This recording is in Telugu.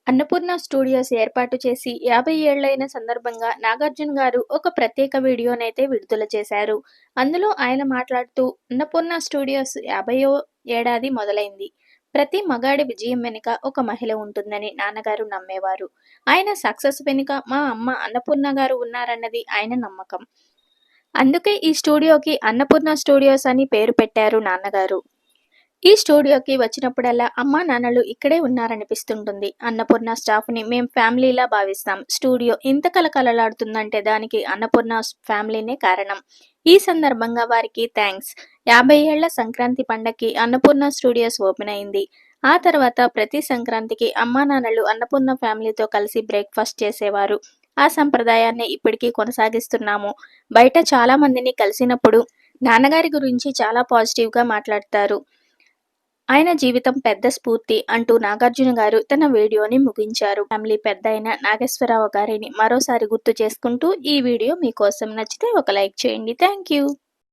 అన్నపూర్ణ స్టూడియోస్ ఏర్పాటు చేసి 50 ఏళ్లైన సందర్భంగా నాగార్జున గారు ఒక ప్రత్యేక వీడియోనైతే విడుదల చేశారు. అందులో ఆయన మాట్లాడుతూ అన్నపూర్ణ స్టూడియోస్ 50వ ఏడాది మొదలైంది. ప్రతి మగాడి విజయం వెనుక ఒక మహిళ ఉంటుందని నాన్నగారు నమ్మేవారు. ఆయన సక్సెస్ వెనుక మా అమ్మ అన్నపూర్ణ గారు ఉన్నారన్నది ఆయన నమ్మకం. అందుకే ఈ స్టూడియోకి అన్నపూర్ణ స్టూడియోస్ అని పేరు పెట్టారు నాన్నగారు. ఈ స్టూడియోకి వచ్చినప్పుడల్లా అమ్మా నాన్నలు ఇక్కడే ఉన్నారనిపిస్తుంటుంది. అన్నపూర్ణ స్టాఫ్‌ని మేం ఫ్యామిలీలా భావిస్తాం. స్టూడియో ఇంత కళకళలాడుతుందంటే దానికి అన్నపూర్ణ ఫ్యామిలీనే కారణం. ఈ సందర్భంగా వారికి థాంక్స్. 50 ఏళ్ల సంక్రాంతి పండక్కి అన్నపూర్ణ స్టూడియోస్ ఓపెన్ అయింది. ఆ తర్వాత ప్రతి సంక్రాంతికి అమ్మానాన్నలు అన్నపూర్ణ ఫ్యామిలీతో కలిసి బ్రేక్‌ఫాస్ట్ చేసేవారు. ఆ సంప్రదాయాన్ని ఇప్పటికీ కొనసాగిస్తున్నాము. బయట చాలా మందిని కలిసినప్పుడు నాన్నగారి గురించి చాలా పాజిటివ్‌గా మాట్లాడతారు. ఆయన జీవితం పెద్ద స్ఫూర్తి అంటూ నాగార్జున గారు తన వీడియోని ముగించారు. ఫ్యామిలీ పెద్దయిన నాగేశ్వరరావు గారిని మరోసారి గుర్తు చేసుకుంటూ ఈ వీడియో మీకోసం. నచ్చితే ఒక లైక్ చేయండి. థాంక్యూ.